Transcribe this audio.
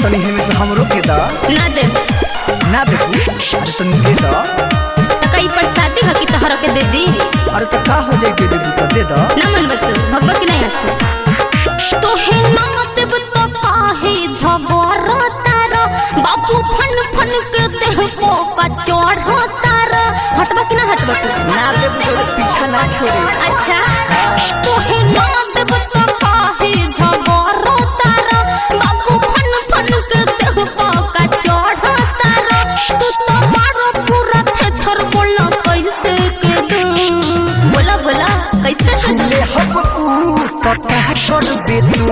तनी हेमे से हमरो के दा ना दे ना देखू अरे तनी दे दा त कई प्रसादी ह कि तहरा के दे दी अरे त का हो जाई के देबू त दे दा ना मन बत भगवा के नहीं हंस तो हे ना देब तो काहे झगड़ तारा बाबू फन फन के देह को का चढ़ तारा हटबा कि ना हटबा तू ना देबू तो पीछा ना छोड़े अच्छा तो हे ना देब तो काहे झगड़ तारा बाबू फन फन के देह को का चढ़ तारा तू तो मारो पूरा थेथर बोला कैसे के दे बोला बोला कैसे छुले हब तू तो क्या कर बे तू